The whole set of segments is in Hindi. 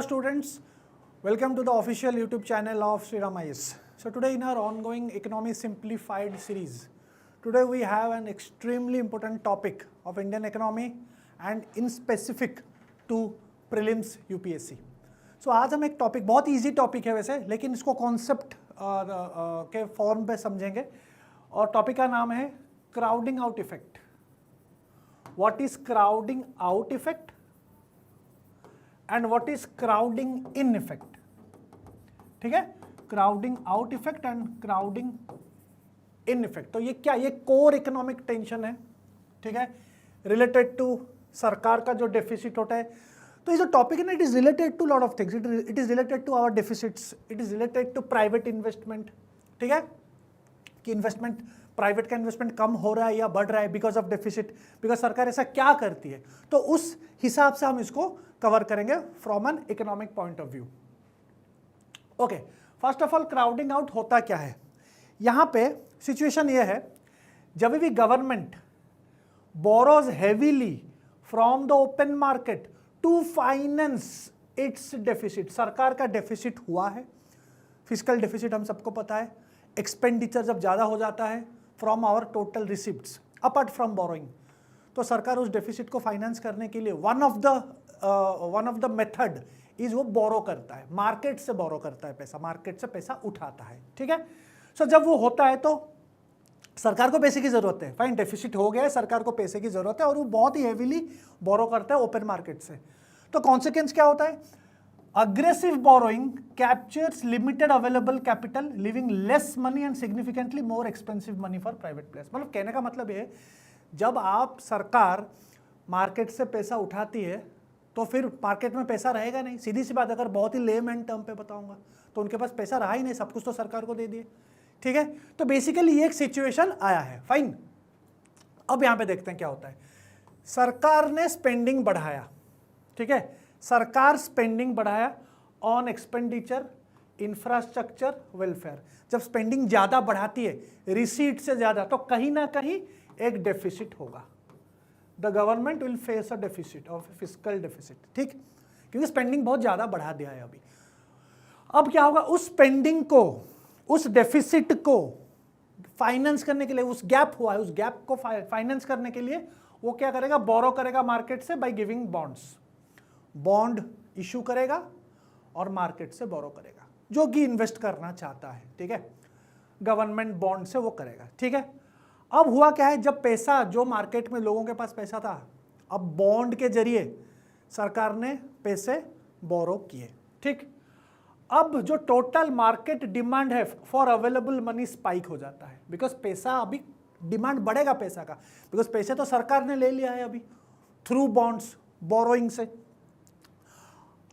students, welcome to the official YouTube channel of Sriram IAS. So today in our ongoing Economy Simplified series, today we have an extremely important topic of Indian economy and in specific to prelims UPSC. So आज हम एक टॉपिक, बहुत इजी टॉपिक है वैसे, लेकिन इसको कॉन्सेप्ट के फॉर्म पे समझेंगे और टॉपिक का नाम है crowding out effect. What is crowding out effect and what is crowding in effect. ठीक है, crowding out effect and crowding in effect. तो ये क्या, ये कोर इकोनॉमिक टेंशन है. ठीक है, रिलेटेड टू सरकार का जो डेफिसिट होता है. तो ये जो टॉपिक है ना, it is related to lot of things. It is related to our deficits, it is related to private investment. ठीक है, कि इन्वेस्टमेंट, प्राइवेट का इन्वेस्टमेंट कम हो रहा है या बढ़ रहा है बिकॉज ऑफ डेफिसिट, बिकॉज सरकार ऐसा क्या करती है. तो उस हिसाब से हम इसको कवर करेंगे from an economic point of view. Okay, first of all crowding out होता क्या है. यहां पे सिचुएशन ये है, जब भी government borrows heavily from the open market to finance its deficit. सरकार का डेफिसिट हुआ है, फिजिकल डेफिसिट हम सबको पता है. एक्सपेंडिचर जब ज़्यादा हो जाता है from our total receipts apart from borrowing, तो सरकार उस डेफिसिट को फाइनेंस करने के लिए one of the method is वो बोरो करता है, मार्केट से बोरो करता है पैसा, मार्केट से पैसा उठाता है. ठीक है, सो जब वो होता है तो सरकार को पैसे की जरूरत है. फाइन, डेफिसिट हो गया है, सरकार को पैसे की जरूरत है और वो बहुत ही हेवीली बोरो करता है ओपन मार्केट से. तो कॉन्सिक्वेंस क्या होता है, aggressive borrowing captures limited available capital, leaving less money and significantly more expensive money for private players. मतलब कहने का मतलब ये, जब आप सरकार मार्केट से पैसा उठाती है तो फिर मार्केट में पैसा रहेगा नहीं. सीधी सी बात, अगर बहुत ही लेमैन टर्म पे बताऊंगा तो उनके पास पैसा रहा ही नहीं, सब कुछ तो सरकार को दे दिए. ठीक है, तो बेसिकली ये एक सिचुएशन आया है. फाइन, अब यहाँ पे देखते हैं क्या होता है. सरकार ने स्पेंडिंग बढ़ाया. ठीक है, सरकार स्पेंडिंग बढ़ाया ऑन एक्सपेंडिचर, इंफ्रास्ट्रक्चर, वेलफेयर. जब स्पेंडिंग ज्यादा बढ़ाती है रिसीट से ज्यादा, तो कहीं ना कहीं एक डेफिसिट होगा. The government will face a deficit of fiscal deficit. ठीक, क्योंकि स्पेंडिंग बहुत ज्यादा बढ़ा दिया है अभी. अब क्या होगा, उस स्पेंडिंग को, उस डेफिसिट को फाइनेंस करने के लिए, उस गैप हुआ है, उस गैप को फाइनेंस करने के लिए वो क्या करेगा, बोरो करेगा मार्केट से by giving bonds. Bond issue करेगा और मार्केट से बोरो करेगा, जो कि इन्वेस्ट करना चाहता है. ठीक है, गवर्नमेंट बॉन्ड से वो करेगा. ठीक है, अब हुआ क्या है, जब पैसा, जो मार्केट में लोगों के पास पैसा था, अब बॉन्ड के जरिए सरकार ने पैसे बोरो किए. ठीक, अब जो टोटल मार्केट डिमांड है फॉर अवेलेबल मनी स्पाइक हो जाता है, बिकॉज पैसा, अभी डिमांड बढ़ेगा पैसा का, बिकॉज पैसे तो सरकार ने ले लिया है अभी थ्रू बॉन्ड्स, बोरोइंग से.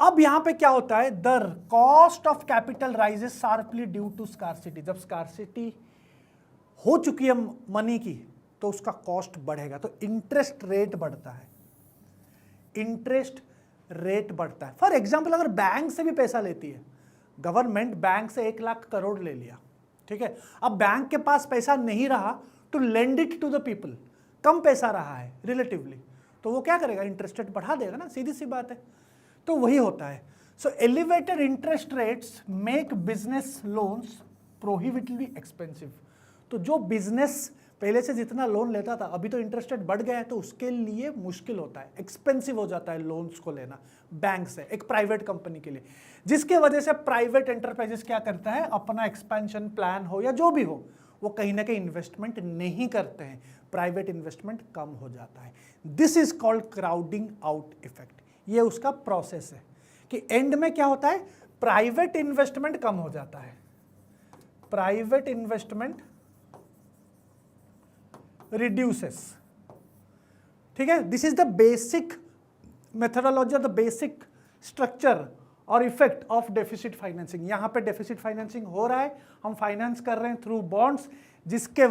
अब यहां पे क्या होता है, the cost of capital rises sharply due to scarcity. जब स्कार्सिटी हो चुकी है मनी की तो उसका कॉस्ट बढ़ेगा, तो इंटरेस्ट रेट बढ़ता है. इंटरेस्ट रेट बढ़ता है. फॉर एग्जांपल, अगर बैंक से भी पैसा लेती है गवर्नमेंट, बैंक से 1 लाख करोड़ ले लिया. ठीक है, अब बैंक के पास पैसा नहीं रहा to lend it to the people, कम पैसा रहा है रिलेटिवली, तो वो क्या करेगा, इंटरेस्ट रेट बढ़ा देगा ना, सीधी सी बात है. तो वही होता है. So elevated interest rates make business loans prohibitively expensive. तो जो बिजनेस पहले से जितना लोन लेता था, अभी तो इंटरेस्ट रेट बढ़ गया है, तो उसके लिए मुश्किल होता है, एक्सपेंसिव हो जाता है लोन्स को लेना बैंक से, एक प्राइवेट कंपनी के लिए. जिसके वजह से प्राइवेट एंटरप्राइजेस क्या करता है, अपना एक्सपेंशन प्लान हो या जो भी हो, वो कहीं ना कहीं इन्वेस्टमेंट नहीं करते हैं, प्राइवेट इन्वेस्टमेंट कम हो जाता है. This is called crowding out effect. ये उसका प्रोसेस है कि एंड में क्या होता है, प्राइवेट इन्वेस्टमेंट कम हो जाता है, प्राइवेट इन्वेस्टमेंट रिड्यूसेस. ठीक है, this is the basic methodology, the basic structure और इफेक्ट ऑफ डेफिसिट फाइनेंसिंग. यहां पे डेफिसिट फाइनेंसिंग हो रहा है, हम फाइनेंस कर रहे हैं थ्रू बॉन्ड्स, जिसके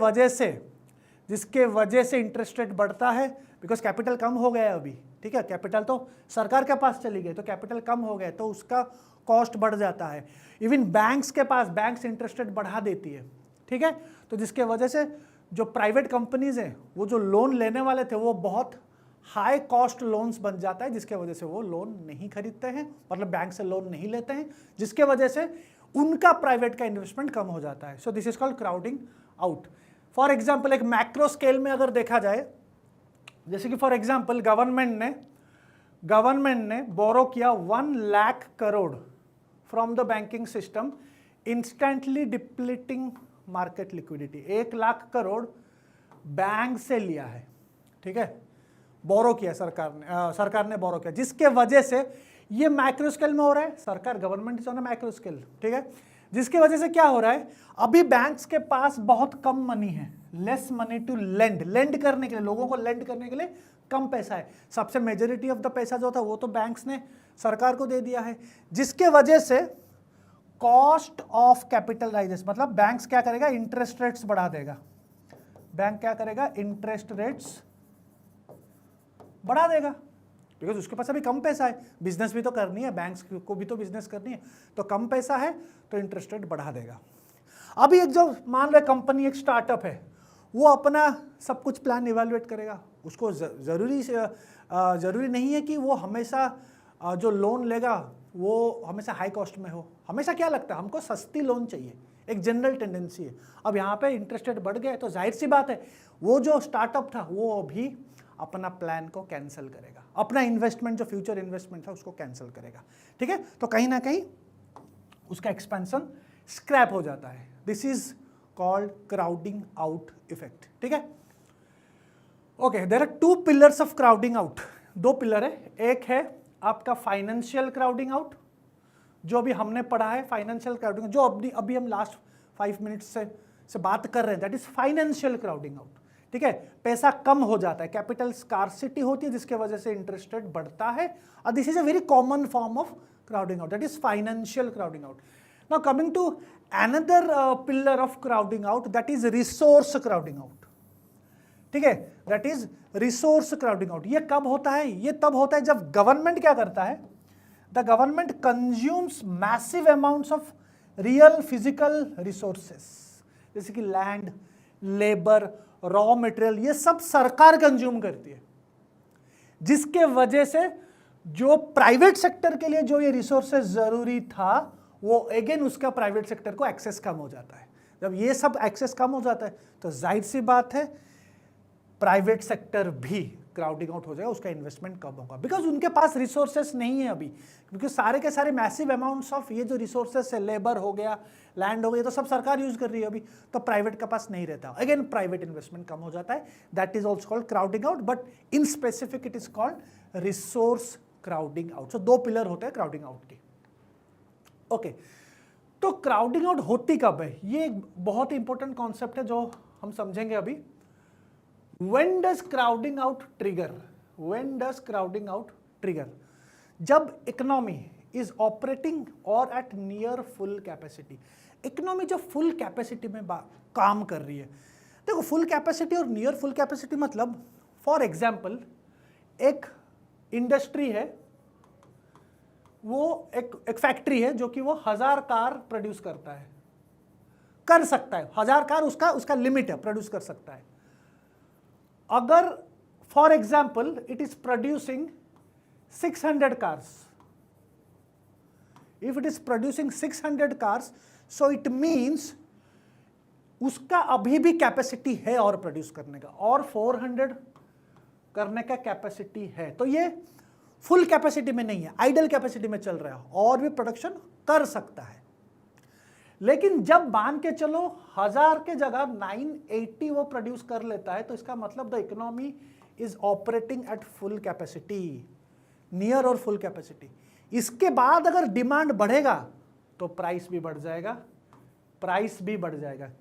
वजह से इंटरेस्ट रेट बढ़ता है, बिकॉज कैपिटल कम हो गया है अभी. ठीक है, कैपिटल तो सरकार के पास चली गई, तो कैपिटल कम हो गया तो उसका कॉस्ट बढ़ जाता है. इवन बैंक्स के पास, बैंक्स इंटरेस्ट रेट बढ़ा देती है. ठीक है, तो जिसके वजह से जो प्राइवेट कंपनीज हैं, वो जो लोन लेने वाले थे वो बहुत हाई कॉस्ट लोन्स बन जाता है, जिसके वजह से वो लोन नहीं खरीदते हैं, मतलब बैंक से लोन नहीं लेते हैं, जिसके वजह से उनका प्राइवेट का इन्वेस्टमेंट कम हो जाता है। So this is called crowding out. For example एक मैक्रो स्केल में अगर देखा जाए, जैसे कि फॉर एग्जाम्पल गवर्नमेंट ने बोरो किया 1 lakh crore from the banking system, instantly depleting market liquidity. 1 lakh crore bank से लिया है, ठीक है, बोरो किया सरकार ने बोरो किया, जिसके वजह से ये मैक्रो स्केल में हो रहा है, सरकार government is on a macro scale, ठीक है, जिसके वजह से क्या हो रहा है, अभी बैंक्स के पास बहुत कम मनी है, लेस मनी टू लेंड करने के लिए, लोगों को लेंड करने के लिए कम पैसा है। सबसे मेजोरिटी ऑफ द पैसा जो था वो तो बैंक्स ने सरकार को दे दिया है, जिसके वजह से कॉस्ट ऑफ कैपिटल राइजेस, मतलब बैंक्स क्या करेगा, इंटरेस्ट रेट्स बढ़ा देगा। बैंक क्या करेगा, इंटरेस्ट रेट्स बढ़ा देगा, बिकॉज उसके पास अभी कम पैसा है, बिजनेस भी तो करनी है, बैंक्स को भी तो बिजनेस करनी है, तो कम पैसा है तो इंटरेस्ट रेट बढ़ा देगा। अभी एक जो मान लो कंपनी, एक स्टार्टअप है, वो अपना सब कुछ प्लान इवेलुएट करेगा, उसको जरूरी नहीं है कि वो हमेशा जो लोन लेगा वो हमेशा हाई कॉस्ट में हो। हमेशा क्या लगता है, हमको सस्ती लोन चाहिए, एक जनरल टेंडेंसी है। अब यहाँ पे इंटरेस्ट रेट बढ़ गए तो जाहिर सी बात है वो जो स्टार्टअप था वो अभी अपना प्लान को कैंसिल करेगा, अपना इन्वेस्टमेंट जो फ्यूचर इन्वेस्टमेंट था उसको कैंसिल करेगा, ठीक है, तो कहीं ना कहीं उसका एक्सपेंशन स्क्रैप हो जाता है। This is called crowding out effect, ठीक है। Okay, there are 2 pillars of crowding out, 2 pillar है। एक है आपका फाइनेंशियल क्राउडिंग आउट, जो अभी हमने पढ़ा है, फाइनेंशियल क्राउडिंग, जो अभी हम लास्ट 5 मिनट्स से बात कर रहे हैं, that is financial crowding out, ठीक है। पैसा कम हो जाता है, कैपिटल स्कार्सिटी होती है, जिसके वजह से इंटरेस्ट रेट बढ़ता है, और this is a very common form of crowding out, that is financial crowding out. Now coming to another pillar of crowding out, that is resource crowding out, ठीक है, that is resource crowding out. ये कब होता है, ये तब होता है जब गवर्नमेंट क्या करता है, the government consumes massive amounts of real physical resources, जैसे कि लैंड, लेबर, रॉ मटेरियल, ये सब सरकार कंज्यूम करती है, जिसके वजह से जो प्राइवेट सेक्टर के लिए जो ये रिसोर्सेज जरूरी था, वो अगेन उसका प्राइवेट सेक्टर को एक्सेस कम हो जाता है। जब ये सब एक्सेस कम हो जाता है तो जाहिर सी बात है प्राइवेट सेक्टर भी क्राउडिंग आउट हो जाएगा, उसका इन्वेस्टमेंट कम होगा, बिकॉज उनके पास रिसोर्सेस नहीं है अभी, क्योंकि सारे के सारे मैसिव अमाउंट्स ऑफ ये जो रिसोर्सेस है, लेबर हो गया, लैंड हो गया, तो सब सरकार यूज कर रही है अभी, तो प्राइवेट के पास नहीं रहता, अगेन प्राइवेट इन्वेस्टमेंट कम हो जाता है, that is also called crowding out, but in specific it is called resource crowding out. So 2 pillar होते हैं क्राउडिंग आउट के। ओके, तो क्राउडिंग आउट होती कब है, ये एक बहुत ही इंपॉर्टेंट कॉन्सेप्ट है जो हम समझेंगे अभी। When does crowding out trigger? When does crowding out trigger? जब इकोनॉमी इज ऑपरेटिंग और at near full capacity, economy जब फुल कैपेसिटी में काम कर रही है। देखो, फुल कैपेसिटी और नियर फुल कैपेसिटी मतलब, फॉर एग्जाम्पल एक इंडस्ट्री है, वो एक फैक्ट्री है जो कि वो 1000 कार प्रोड्यूस कर सकता है, 1000 कार उसका लिमिट है, प्रोड्यूस कर सकता है। अगर for example it is producing 600 cars, if it is producing 600 cars, so it means उसका अभी भी कैपेसिटी है और प्रोड्यूस करने का, और 400 करने का कैपेसिटी है, तो ये फुल कैपेसिटी में नहीं है, आइडल कैपेसिटी में चल रहा है, और भी प्रोडक्शन कर सकता है। लेकिन जब मान के चलो 1000 के जगह 980 वो प्रोड्यूस कर लेता है, तो इसका मतलब the economy is operating at full capacity, near और फुल कैपेसिटी। इसके बाद अगर डिमांड बढ़ेगा तो प्राइस भी बढ़ जाएगा,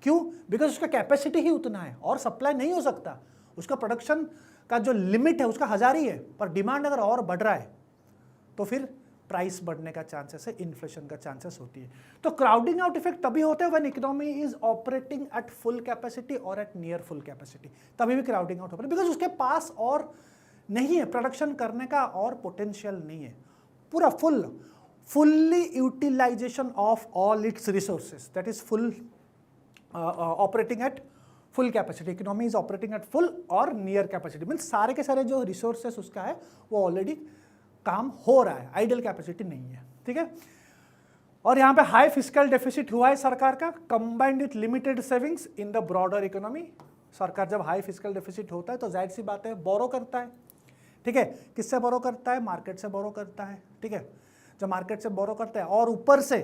क्यों? बिकॉज उसका कैपेसिटी ही उतना है और सप्लाई नहीं हो सकता, उसका प्रोडक्शन का जो लिमिट है उसका 1000 ही है, पर डिमांड अगर और बढ़ रहा है तो फिर प्राइस बढ़ने का चांसेस है, इन्फ्लेशन का चांसेस होती है। तो क्राउडिंग आउट इफेक्ट तभी होता है when economy is operating at full capacity और एट नियर फुल कैपेसिटी, तभी भी क्राउडिंग आउट होता है, बिकॉज उसके पास और नहीं है प्रोडक्शन करने का, और पोटेंशियल नहीं है, पूरा fully utilization of all its resources, that is full operating at full capacity, economy is operating at full और नियर कैपेसिटी, मीन्स सारे के सारे जो रिसोर्सेस उसका है वो ऑलरेडी काम हो रहा है, आइडल कैपेसिटी नहीं है, ठीक है। और यहाँ पे हाई फिस्कल डेफिसिट हुआ है सरकार का, combined with limited savings in the broader economy. सरकार जब हाई फिस्कल डेफिसिट होता है तो जाहिर सी बात है बोरो करता है, ठीक है। किससे बोरो करता है? मार्केट से बोरो करता है, ठीक है। जब मार्केट से बोरो करता है और ऊपर से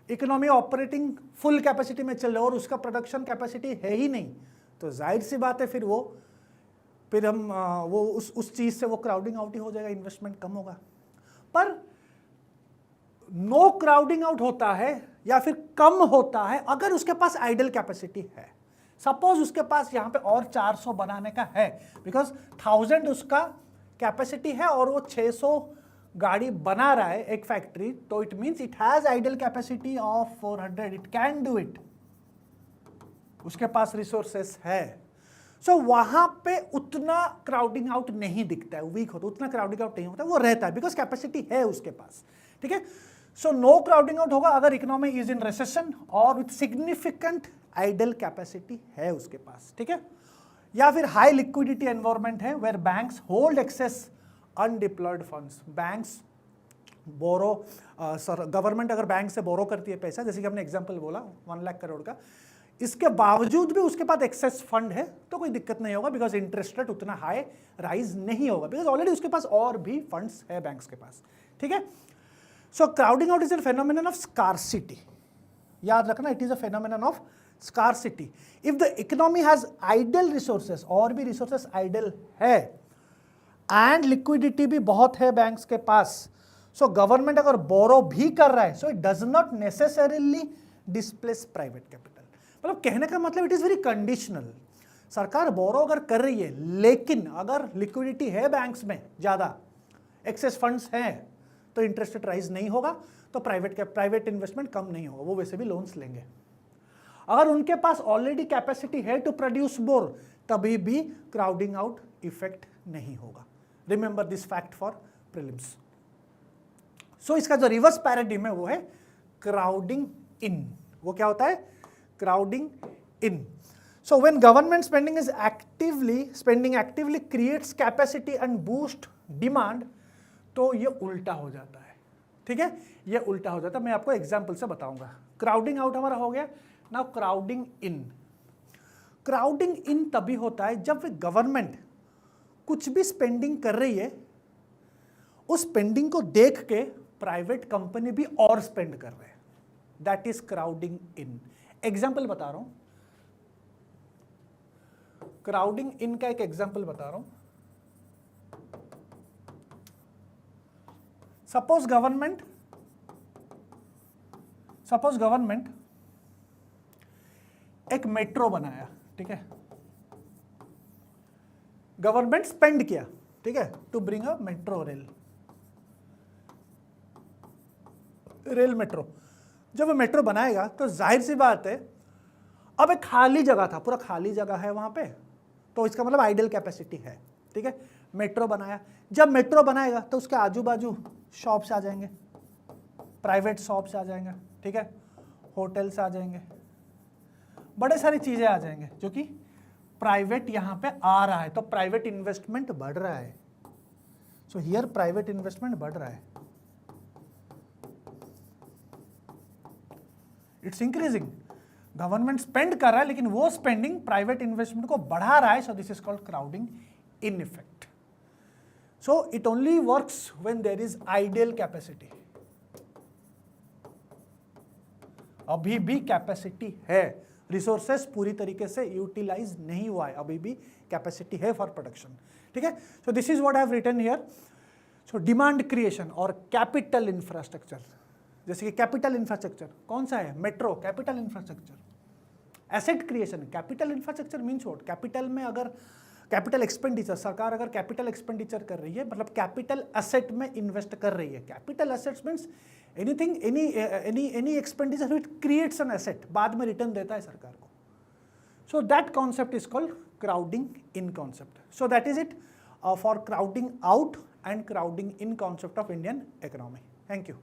इकोनॉमी ऑपरेटिंग फुल कैपेसिटी में चल रहा है और उसका प्रोडक्शन कैपेसिटी है ही नहीं, तो जाहिर सी बात है फिर हम वो उस चीज़ से वो क्राउडिंग आउट ही हो जाएगा, इन्वेस्टमेंट कम होगा। पर नो क्राउडिंग आउट होता है या फिर कम होता है अगर उसके पास आइडल कैपेसिटी है। सपोज उसके पास यहाँ पे और 400 बनाने का है, बिकॉज 1000 उसका कैपेसिटी है और वो 600 गाड़ी बना रहा है एक फैक्ट्री, तो it means it has idle capacity of 400, it can do it, उसके पास रिसोर्सेस है। सो वहां पे उतना क्राउडिंग आउट नहीं दिखता है, वीक होता है, उतना क्राउडिंग आउट नहीं होता, वो रहता है बिकॉज कैपेसिटी है उसके पास, ठीक है। सो नो क्राउडिंग आउट होगा अगर इकोनॉमी इज इन रिसेशन और विथ सिग्निफिकेंट आइडल कैपेसिटी है उसके पास, ठीक है। या फिर हाई लिक्विडिटी एनवायरनमेंट है where banks hold excess undeployed funds, banks borrow, government अगर बैंक से बोरो करती है पैसा, जैसे कि हमने एग्जांपल बोला 1 लाख करोड़ का, इसके बावजूद भी उसके पास एक्सेस फंड है तो कोई दिक्कत नहीं होगा, बिकॉज इंटरेस्ट रेट उतना हाई राइज नहीं होगा, बिकॉज ऑलरेडी उसके पास और भी फंड्स है बैंक्स के पास, ठीक है। So crowding out is a phenomenon of scarcity, याद रखना, it is a phenomenon of scarcity. If the economy has idle resources, और भी रिसोर्सेस आइडल है एंड लिक्विडिटी भी बहुत है बैंक्स के पास, सो गवर्नमेंट अगर बोरो भी कर रहा है, so it does not necessarily displace private capital. मतलब कहने का मतलब इट इज वेरी कंडीशनल, सरकार बोरो अगर कर रही है लेकिन अगर लिक्विडिटी है बैंक्स में ज़्यादा, एक्सेस फंड्स हैं, तो इंटरेस्ट रेट राइज नहीं होगा, तो प्राइवेट इन्वेस्टमेंट कम नहीं होगा, वो वैसे भी लोन्स लेंगे। अगर उनके पास ऑलरेडी कैपेसिटी है टू प्रोड्यूस मोर, तभी भी क्राउडिंग आउट इफेक्ट नहीं होगा। Remember this fact for prelims. So इसका जो रिवर्स पैराडिम है वो है क्राउडिंग इन। वो क्या होता है? Crowding in. So when government spending actively creates capacity and boost demand, तो ये उल्टा हो जाता है, ठीक है, ये उल्टा हो जाता है। मैं आपको एग्जांपल से बताऊंगा। क्राउडिंग आउट हमारा हो गया, नाउ क्राउडिंग इन। क्राउडिंग इन तभी होता है जब गवर्नमेंट कुछ भी स्पेंडिंग कर रही है, उस स्पेंडिंग को देख के प्राइवेट कंपनी भी और स्पेंड कर रहे हैं, that is crowding in. Example बता रहा हूं, क्राउडिंग इन का एक एग्जाम्पल बता रहा हूं। सपोज गवर्नमेंट एक मेट्रो बनाया, ठीक है, गवर्नमेंट स्पेंड किया, ठीक है, to bring a metro rail metro. जब वो मेट्रो बनाएगा तो जाहिर सी बात है, अब एक खाली जगह था, पूरा खाली जगह है वहां पे, तो इसका मतलब आइडल कैपेसिटी है, ठीक है। मेट्रो बनाया, जब मेट्रो बनाएगा तो उसके आजू बाजू शॉप्स आ जाएंगे, प्राइवेट शॉप्स आ जाएंगे, ठीक है, होटल्स आ जाएंगे, बड़े सारी चीजें आ जाएंगे, जो कि प्राइवेट यहां पे आ रहा है, तो प्राइवेट इन्वेस्टमेंट बढ़ रहा है। सो हियर प्राइवेट इन्वेस्टमेंट बढ़ रहा है, इट्स इंक्रीजिंग। गवर्नमेंट स्पेंड कर रहा है लेकिन वो स्पेंडिंग प्राइवेट इन्वेस्टमेंट को बढ़ा रहा है, so this is called crowding in effect. So it only works when there is ideal capacity. अभी भी कैपेसिटी है, रिसोर्सेस पूरी तरीके से यूटिलाइज नहीं हुआ है, अभी भी कैपेसिटी है फॉर प्रोडक्शन, ठीक है। So this is what I have written here. So demand creation और कैपिटल इंफ्रास्ट्रक्चर, जैसे कि कैपिटल इंफ्रास्ट्रक्चर कौन सा है? Metro, capital infrastructure. Asset creation, capital infrastructure means what? Capital में अगर कैपिटल एक्सपेंडिचर, सरकार अगर कैपिटल एक्सपेंडिचर कर रही है, मतलब कैपिटल एसेट में इन्वेस्ट कर रही है। Capital assets means anything, any expenditure which creates an asset, बाद में रिटर्न देता है सरकार को। So that concept is called crowding in concept. So that is it for crowding out and crowding in concept of Indian economy. Thank you.